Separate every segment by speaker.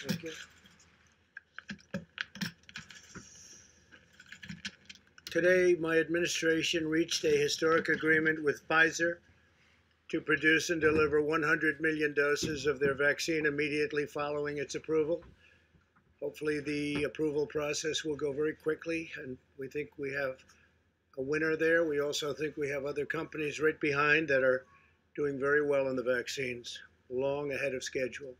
Speaker 1: Thank you. Today, my administration reached a historic agreement with Pfizer to produce and deliver 100 million doses of their vaccine immediately following its approval. Hopefully, the approval process will go very quickly, and we think we have a winner there. We also think we have other companies right behind that are doing very well in the vaccines, long ahead of schedule.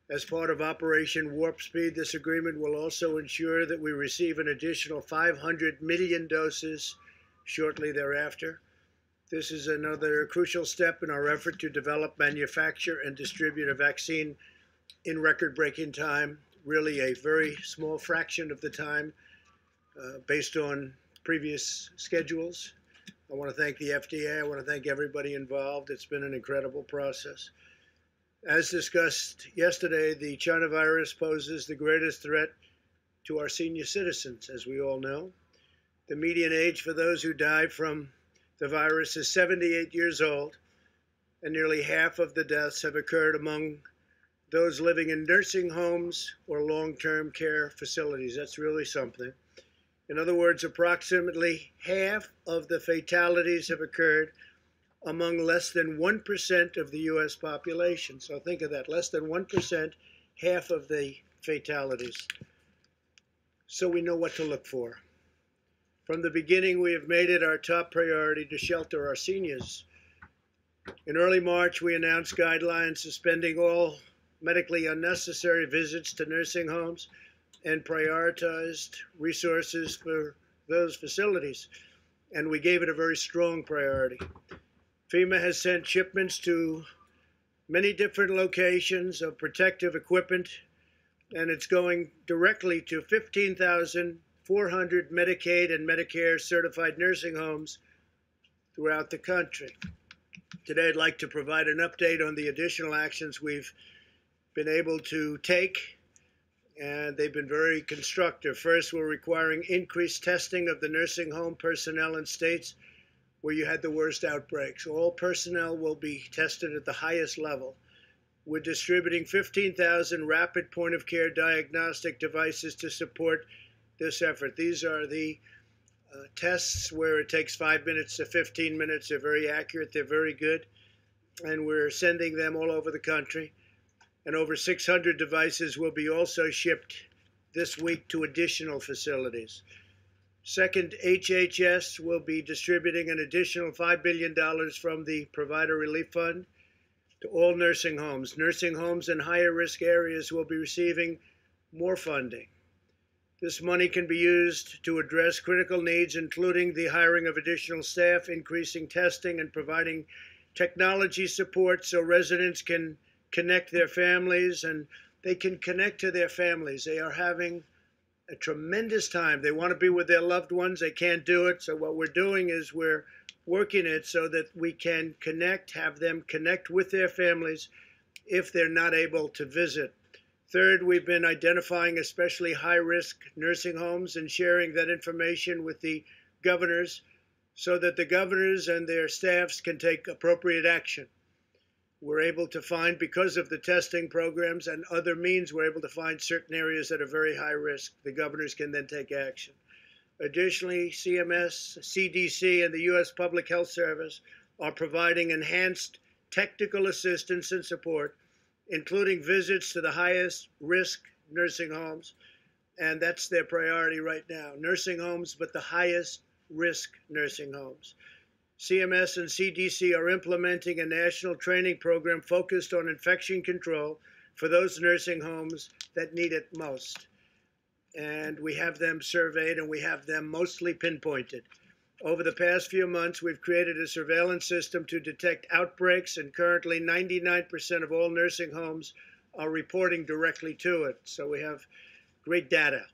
Speaker 1: As part of Operation Warp Speed, this agreement will also ensure that we receive an additional 500 million doses shortly thereafter. This is another crucial step in our effort to develop, manufacture, and distribute a vaccine in record-breaking time, really a very small fraction of the time based on previous schedules. I want to thank the FDA. I want to thank everybody involved. It's been an incredible process. As discussed yesterday, the China virus poses the greatest threat to our senior citizens, as we all know. The median age for those who die from the virus is 78 years old, and nearly half of the deaths have occurred among those living in nursing homes or long-term care facilities. That's really something. In other words, approximately half of the fatalities have occurred among less than 1% of the U.S. population. So think of that, less than 1%, half of the fatalities. So we know what to look for. From the beginning, we have made it our top priority to shelter our seniors. In early March, we announced guidelines suspending all medically unnecessary visits to nursing homes and prioritized resources for those facilities. And we gave it a very strong priority. FEMA has sent shipments to many different locations of protective equipment, and it's going directly to 15,400 Medicaid and Medicare certified nursing homes throughout the country. Today, I'd like to provide an update on the additional actions we've been able to take, and they've been very constructive. First, we're requiring increased testing of the nursing home personnel in states where you had the worst outbreaks. All personnel will be tested at the highest level. We're distributing 15,000 rapid point-of-care diagnostic devices to support this effort. These are the tests where it takes 5 minutes to 15 minutes. They're very accurate. They're very good. And we're sending them all over the country. And over 600 devices will be also shipped this week to additional facilities. Second, HHS will be distributing an additional $5 billion from the Provider Relief Fund to all nursing homes. Nursing homes in higher risk areas will be receiving more funding. This money can be used to address critical needs, including the hiring of additional staff, increasing testing, and providing technology support so residents can connect their families and they can connect to their families. They are having a tremendous time. They want to be with their loved ones. They can't do it. So what we're doing is we're working it so that we can connect, have them connect with their families if they're not able to visit. Third, we've been identifying especially high-risk nursing homes and sharing that information with the governors so that the governors and their staffs can take appropriate action. We're able to find, because of the testing programs and other means, we're able to find certain areas that are very high risk. The governors can then take action. Additionally, CMS, CDC, and the U.S. Public Health Service are providing enhanced technical assistance and support, including visits to the highest risk nursing homes. And that's their priority right now. Nursing homes, but the highest risk nursing homes. CMS and CDC are implementing a national training program focused on infection control for those nursing homes that need it most. And we have them surveyed and we have them mostly pinpointed. Over the past few months, we've created a surveillance system to detect outbreaks, and currently 99% of all nursing homes are reporting directly to it. So we have great data.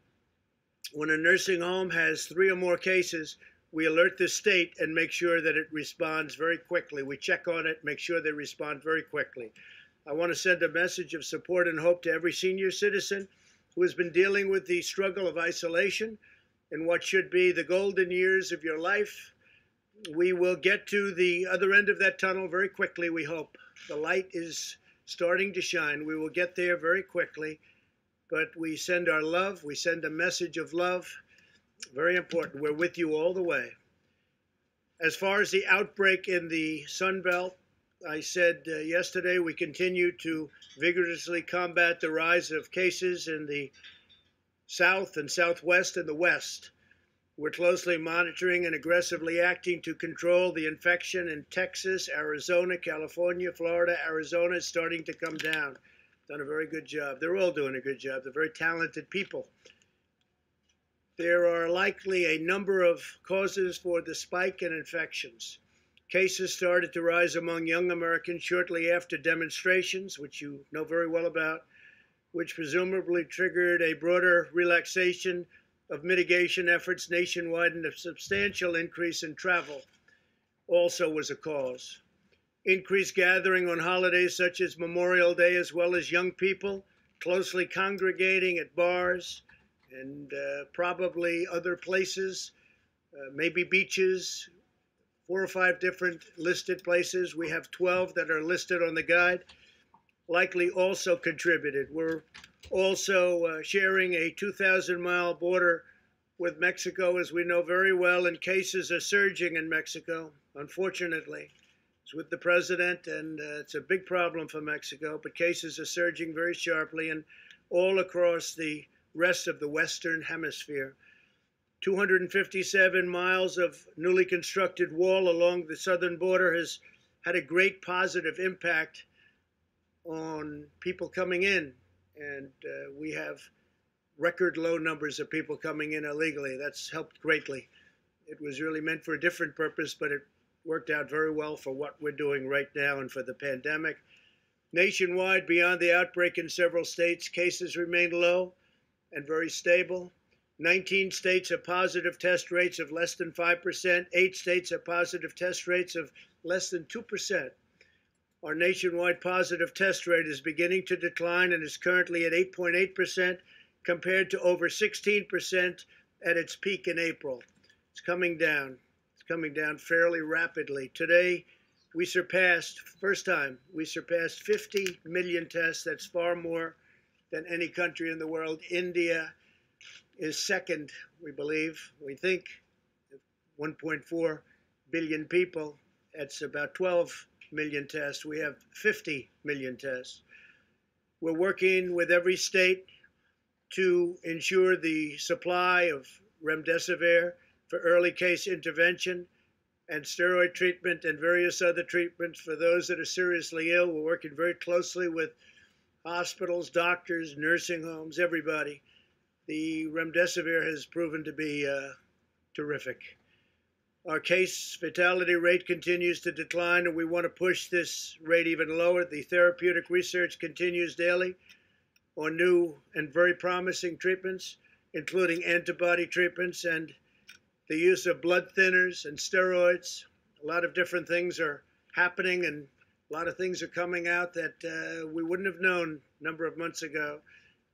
Speaker 1: When a nursing home has 3 or more cases, we alert the state and make sure that it responds very quickly. We check on it, make sure they respond very quickly. I want to send a message of support and hope to every senior citizen who has been dealing with the struggle of isolation in what should be the golden years of your life. We will get to the other end of that tunnel very quickly, we hope. The light is starting to shine. We will get there very quickly. but we send our love. We send a message of love. Very important. We're with you all the way. As far as the outbreak in the Sun Belt, I said yesterday we continue to vigorously combat the rise of cases in the South and Southwest and the West. We're closely monitoring and aggressively acting to control the infection in Texas, Arizona, California, Florida. Arizona is starting to come down. Done a very good job. They're all doing a good job. They're very talented people. There are likely a number of causes for the spike in infections. Cases started to rise among young Americans shortly after demonstrations, which you know very well about, which presumably triggered a broader relaxation of mitigation efforts nationwide, and a substantial increase in travel also was a cause. Increased gathering on holidays such as Memorial Day, as well as young people closely congregating at bars and probably other places, maybe beaches, 4 or 5 different listed places. We have 12 that are listed on the guide, likely also contributed. We're also sharing a 2,000-mile border with Mexico, as we know very well, and cases are surging in Mexico, unfortunately. It's with the president, and it's a big problem for Mexico, but cases are surging very sharply and all across the rest of the Western Hemisphere. 257 miles of newly constructed wall along the southern border has had a great positive impact on people coming in, and we have record low numbers of people coming in illegally. That's helped greatly. It was really meant for a different purpose, but it worked out very well for what we're doing right now and for the pandemic. Nationwide, beyond the outbreak in several states, cases remain low and very stable. 19 states have positive test rates of less than 5%. 8 states have positive test rates of less than 2%. Our nationwide positive test rate is beginning to decline and is currently at 8.8%, compared to over 16% at its peak in April. It's coming down. It's coming down fairly rapidly. Today, we surpassed, first time, we surpassed 50 million tests. That's far more than any country in the world. India is second, we believe. We think 1.4 billion people. That's about 12 million tests. We have 50 million tests. We're working with every state to ensure the supply of remdesivir for early case intervention and steroid treatment and various other treatments for those that are seriously ill. We're working very closely with hospitals, doctors, nursing homes, everybody. The remdesivir has proven to be terrific. Our case fatality rate continues to decline, and we want to push this rate even lower. The therapeutic research continues daily on new and very promising treatments, including antibody treatments and the use of blood thinners and steroids. A lot of different things are happening, and a lot of things are coming out that we wouldn't have known a number of months ago.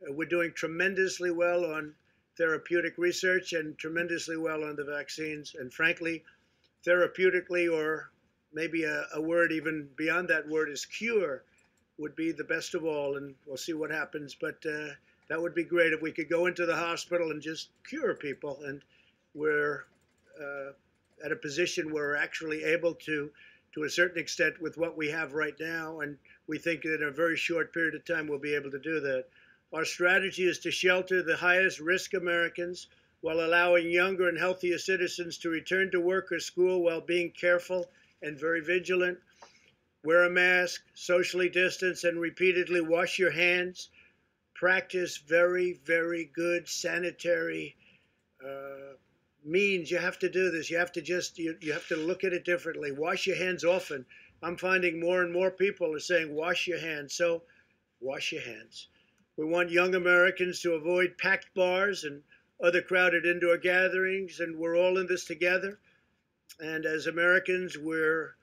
Speaker 1: We're doing tremendously well on therapeutic research and tremendously well on the vaccines. And frankly, therapeutically, or maybe a word even beyond that word is cure, would be the best of all, and we'll see what happens. But that would be great if we could go into the hospital and just cure people. And we're at a position where we're actually able to a certain extent, with what we have right now, and we think that in a very short period of time we'll be able to do that. Our strategy is to shelter the highest risk Americans while allowing younger and healthier citizens to return to work or school while being careful and very vigilant. Wear a mask, socially distance, and repeatedly wash your hands. Practice very, very good sanitary means. You have to do this. You have to you have to look at it differently. Wash your hands often. I'm finding more and more people are saying wash your hands. So wash your hands. We want young Americans to avoid packed bars and other crowded indoor gatherings, and we're all in this together. And as Americans, we're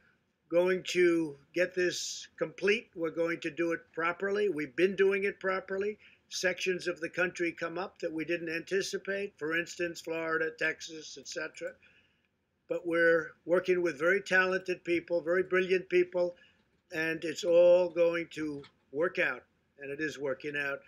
Speaker 1: going to get this complete. We're going to do it properly. We've been doing it properly. Sections of the country come up that we didn't anticipate, for instance, Florida, Texas, etc. But we're working with very talented people, very brilliant people, and it's all going to work out, and it is working out.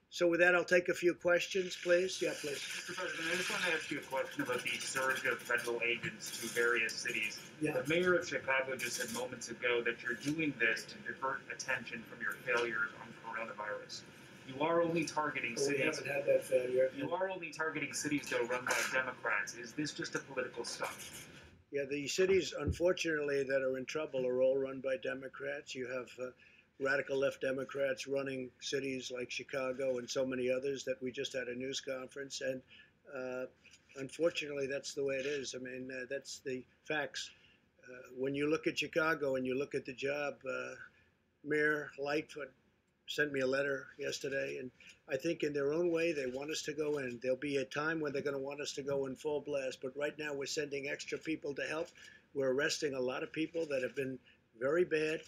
Speaker 1: So with that, I'll take a few questions, please. Yeah, please.
Speaker 2: Mr. President, I just want to ask you a question about the surge of federal agents to various cities.
Speaker 1: Yeah.
Speaker 2: The mayor of Chicago just said moments ago that you're doing this to divert attention from your failures on coronavirus. You are only targeting cities.
Speaker 1: We haven't had that failure.
Speaker 2: You are only targeting cities, though, run by Democrats. Is this just a political stunt?
Speaker 1: Yeah, the cities, unfortunately, that are in trouble are all run by Democrats. You have radical left Democrats running cities like Chicago and so many others that we just had a news conference. And unfortunately, that's the way it is. I mean, that's the facts. When you look at Chicago and you look at the job, Mayor Lightfoot sent me a letter yesterday, and I think in their own way they want us to go in. There'll be a time when they're going to want us to go in full blast, but right now we're sending extra people to help. We're arresting a lot of people that have been very bad.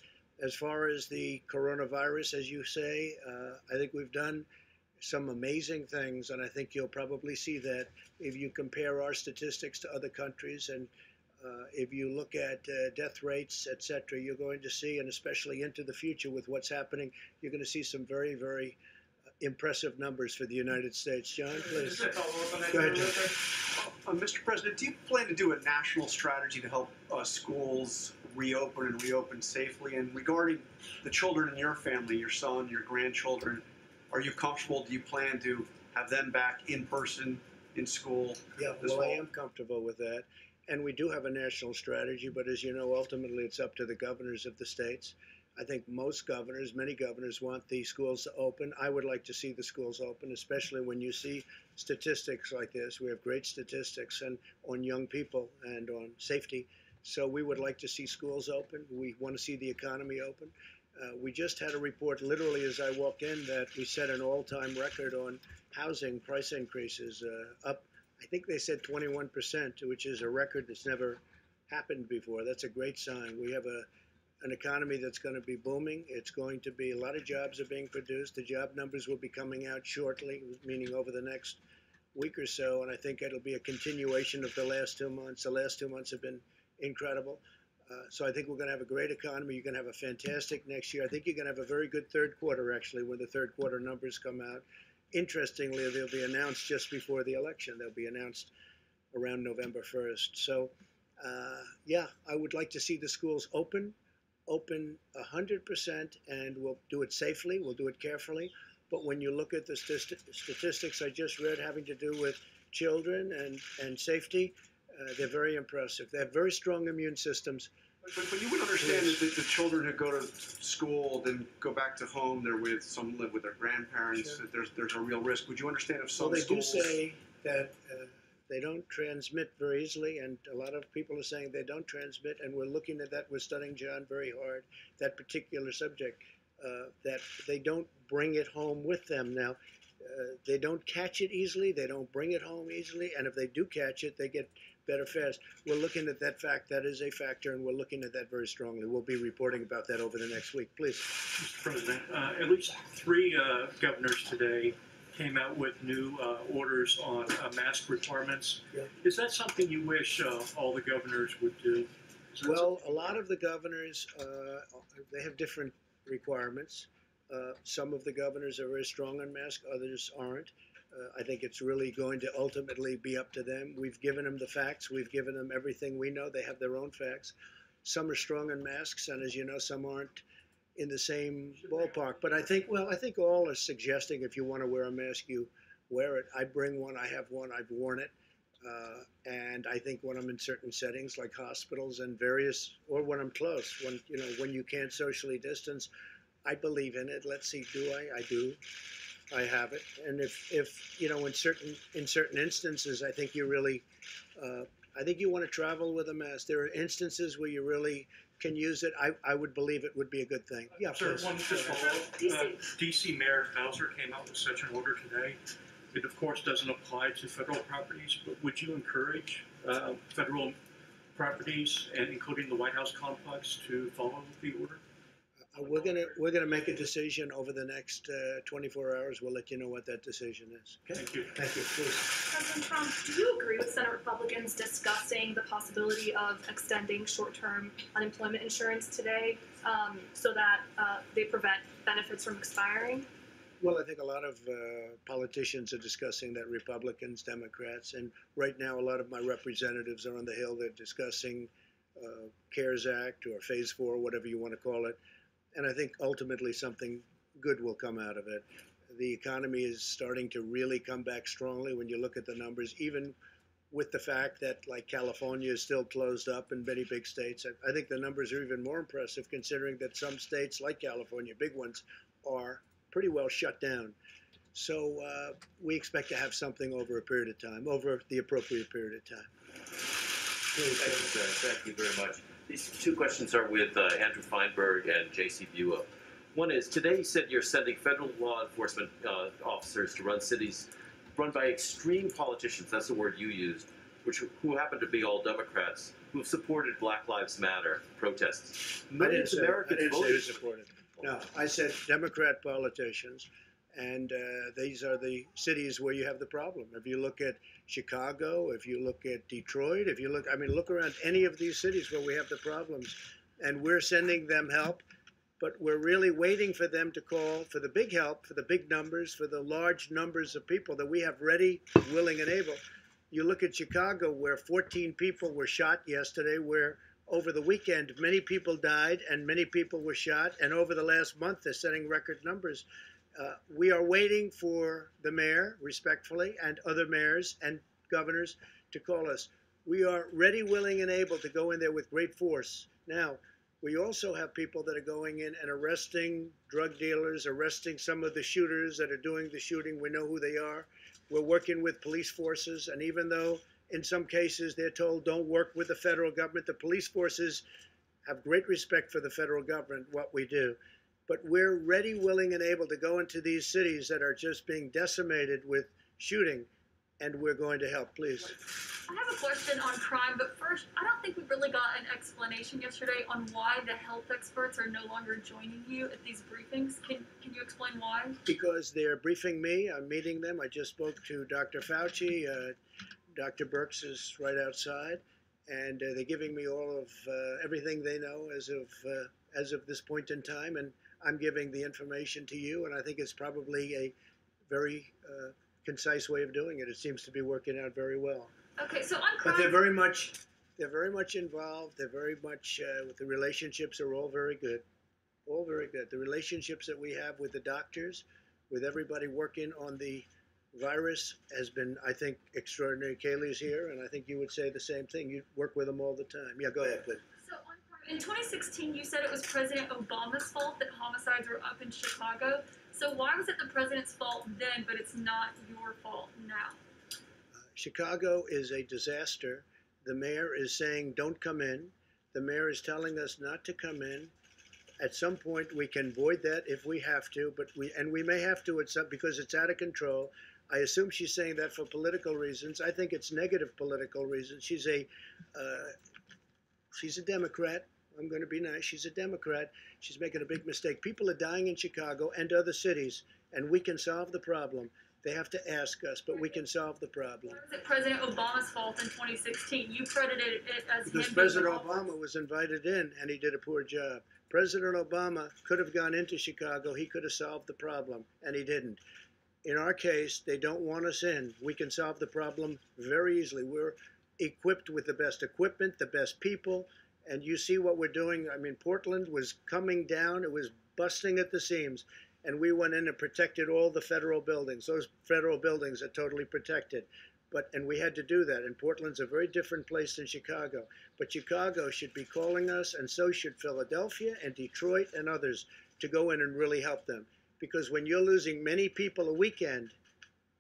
Speaker 1: As far as the coronavirus, as you say, I think we've done some amazing things, and I think you'll probably see that if you compare our statistics to other countries, and if you look at death rates, et cetera, you're going to see, and especially into the future with what's happening, you're going to see some very, very impressive numbers for the United States. John, please.
Speaker 3: Just a follow-up on that.
Speaker 1: Go ahead, John.
Speaker 3: Mr. President, do you plan to do a national strategy to help schools reopen and reopen safely? And regarding the children in your family, your son, your grandchildren, are you comfortable? Do you plan to have them back in person in school?
Speaker 1: Yeah, well, I am comfortable with that. And we do have a national strategy, but as you know, ultimately it's up to the governors of the states. I think most governors, many governors, want the schools to open. I would like to see the schools open, especially when you see statistics like this. We have great statistics and on young people and on safety. So we would like to see schools open. We want to see the economy open. We just had a report literally as I walked in that we set an all-time record on housing price increases, up, I think they said 21%, which is a record that's never happened before. That's a great sign. We have an economy that's going to be booming. It's going to be, a lot of jobs are being produced. The job numbers will be coming out shortly, meaning over the next week or so, and I think it'll be a continuation of the last 2 months. The last 2 months have been incredible. So I think we're going to have a great economy. You're going to have a fantastic next year. I think you're going to have a very good third quarter, actually, when the third quarter numbers come out. Interestingly, they'll be announced just before the election. They'll be announced around November 1st. So, yeah, I would like to see the schools open 100%, and we'll do it safely. We'll do it carefully. But when you look at the statistics I just read having to do with children and safety, they're very impressive. They have very strong immune systems.
Speaker 3: But you would understand that the children who go to school, then go back to home, some live with their grandparents,
Speaker 1: Sure.
Speaker 3: There's a real risk. Would you understand if some
Speaker 1: Well, they
Speaker 3: schools...
Speaker 1: do say that they don't transmit very easily, and a lot of people are saying they don't transmit, and we're looking at that. We're studying, John, very hard, that particular subject, that they don't bring it home with them. Now, they don't catch it easily, they don't bring it home easily, and if they do catch it, they get better fast. We're looking at that fact. That is a factor, and we're looking at that very strongly. We'll be reporting about that over the next week. Please.
Speaker 4: Mr. President, at least 3 governors today came out with new orders on mask requirements.
Speaker 1: Yeah.
Speaker 4: Is that something you wish all the governors would do?
Speaker 1: Well, a lot of the governors, they have different requirements. Some of the governors are very strong on masks, others aren't. I think it's really going to ultimately be up to them. We've given them the facts. We've given them everything we know. They have their own facts. Some are strong on masks, and as you know, some aren't in the same ballpark. But I think all are suggesting if you want to wear a mask, you wear it. I bring one. I have one. I've worn it. And I think when I'm in certain settings like hospitals and or when I'm close, when you can't socially distance, I believe in it. Let's see, do I? I do. I have it. And if in certain instances, I think you really, I think you want to travel with a mask. There are instances where you really can use it. I would believe it would be a good thing. Yeah,
Speaker 4: Sir,
Speaker 1: please.
Speaker 4: one just follow-up. D.C. Mayor Bowser came out with such an order today. It, of course, doesn't apply to federal properties, but would you encourage federal properties, and including the White House complex, to follow the order?
Speaker 1: We're gonna make a decision over the next 24 hours. We'll let you know what that decision is. Okay?
Speaker 4: Thank you.
Speaker 1: Thank you. Please.
Speaker 5: President Trump, do you agree with Senate Republicans discussing the possibility of extending short-term unemployment insurance today so that they prevent benefits from expiring?
Speaker 1: Well, I think a lot of politicians are discussing that, Republicans, Democrats, and right now a lot of my representatives are on the Hill. They're discussing CARES Act or Phase 4, whatever you want to call it. And I think ultimately something good will come out of it. The economy is starting to really come back strongly when you look at the numbers, even with the fact that, like, California is still closed up in many big states. I think the numbers are even more impressive considering that some states, like California, big ones, are pretty well shut down. So we expect to have something over a period of time, over the appropriate period of time.
Speaker 6: Thank you very much. These two questions are with Andrew Feinberg and J.C. Buell. One is, today you said you're sending federal law enforcement officers to run cities run by extreme politicians, that's the word you used, who happen to be all Democrats, who have supported Black Lives Matter protests.
Speaker 1: I didn't say who supported. No, I said Democrat politicians, and these are the cities where you have the problem. If you look at Chicago, if you look at Detroit, if you look, I mean, look around any of these cities where we have the problems, and we're sending them help, but we're really waiting for them to call for the big help, for the big numbers, for the large numbers of people that we have ready, willing, and able. You look at Chicago, where 14 people were shot yesterday, where over the weekend many people died and many people were shot, and over the last month they're setting record numbers. We are waiting for the mayor, respectfully, and other mayors and governors to call us. We are ready, willing, and able to go in there with great force. Now, we also have people that are going in and arresting drug dealers, arresting some of the shooters that are doing the shooting. We know who they are. We're working with police forces, and even though in some cases they're told don't work with the federal government, the police forces have great respect for the federal government, what we do. But we're ready, willing, and able to go into these cities that are just being decimated with shooting, and we're going to help. Please.
Speaker 7: I have a question on crime, but first, I don't think we really got an explanation yesterday on why the health experts are no longer joining you at these briefings. Can you explain why?
Speaker 1: Because they're briefing me. I'm meeting them. I just spoke to Dr. Fauci. Dr. Birx is right outside, and they're giving me all of everything they know as of this point in time, and I'm giving the information to you, and I think it's probably a very concise way of doing it. It seems to be working out very well.
Speaker 7: Okay, so on crime,
Speaker 1: but they're very much involved. They're very much the relationships are all very good, all very good. The relationships that we have with the doctors, with everybody working on the virus, has been, I think, extraordinary. Kaylee's here, and I think you would say the same thing. You work with them all the time. Yeah, go ahead, please.
Speaker 7: So on crime, in 2016, you said it was President Obama's fault that homicides were up in Chicago. So why was it the president's fault then, but it's not your fault now?
Speaker 1: Chicago is a disaster. The mayor is saying don't come in. The mayor is telling us not to come in. At some point we can void that if we have to, but we may have to at some, because it's out of control. I assume she's saying that for political reasons. I think it's negative political reasons. She's a Democrat. I'm going to be nice. She's a Democrat. She's making a big mistake. People are dying in Chicago and other cities, and we can solve the problem. They have to ask us, but we can solve the problem.
Speaker 7: Why was it President Obama's fault in 2016? You credited it as
Speaker 1: because
Speaker 7: him.
Speaker 1: President Obama was invited in, and he did a poor job. President Obama could have gone into Chicago. He could have solved the problem, and he didn't. In our case, they don't want us in. We can solve the problem very easily. We're equipped with the best equipment, the best people, and you see what we're doing. I mean, Portland was coming down. It was busting at the seams. And we went in and protected all the federal buildings. Those federal buildings are totally protected. And we had to do that. And Portland's a very different place than Chicago. But Chicago should be calling us, and so should Philadelphia and Detroit and others, to go in and really help them. Because when you're losing many people a weekend,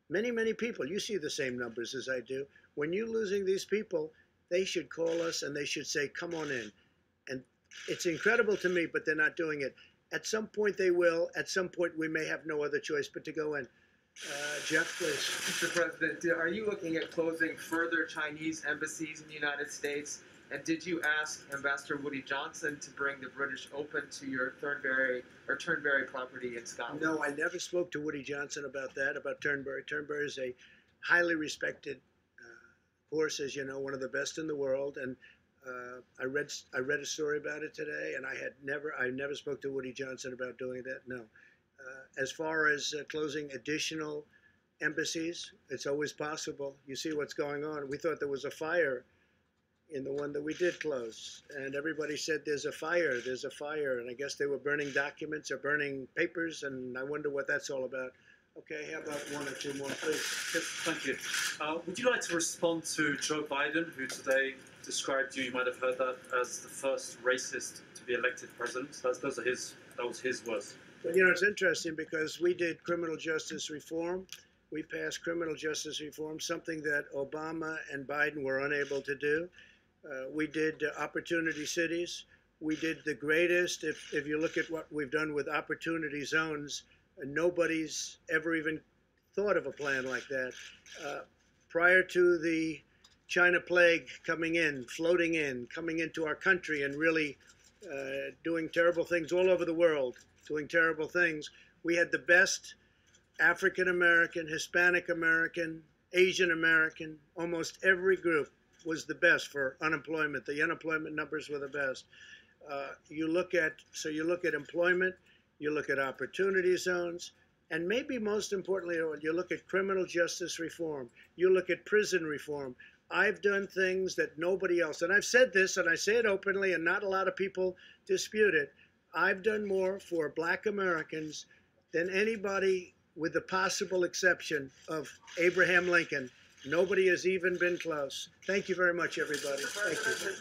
Speaker 1: many, many people, you see the same numbers as I do. When you're losing these people, they should call us and they should say, come on in. And it's incredible to me, but they're not doing it. At some point they will. At some point we may have no other choice but to go in. Jeff, please.
Speaker 8: Mr. President, are you looking at closing further Chinese embassies in the United States? And did you ask Ambassador Woody Johnson to bring the British Open to your Turnberry property in Scotland?
Speaker 1: No, I never spoke to Woody Johnson about that, about Turnberry. Turnberry is a highly respected horse, as you know, one of the best in the world. And I read a story about it today, and I never spoke to Woody Johnson about doing that. No, As far as closing additional embassies, it's always possible. You see what's going on. We thought there was a fire in the one that we did close, and everybody said there's a fire, and I guess they were burning documents or burning papers, and I wonder what that's all about. Okay, how about one or two more, please?
Speaker 9: Yes, thank you. Would you like to respond to Joe Biden, who today described you might have heard that, as the first racist to be elected president? That was his words.
Speaker 1: Well, you know, it's interesting because we did criminal justice reform. We passed criminal justice reform, something that Obama and Biden were unable to do. We did opportunity cities. We did the greatest, if you look at what we've done with opportunity zones, nobody's ever even thought of a plan like that. Prior to the China plague coming into our country and really doing terrible things all over the world, doing terrible things, we had the best African American, Hispanic American, Asian American, almost every group was the best for unemployment. The unemployment numbers were the best. You look at employment, you look at opportunity zones, and maybe most importantly, you look at criminal justice reform, you look at prison reform. I've done things that nobody else, and I've said this, and I say it openly, and not a lot of people dispute it. I've done more for Black Americans than anybody, with the possible exception of Abraham Lincoln. Nobody has even been close. Thank you very much, everybody. Thank you.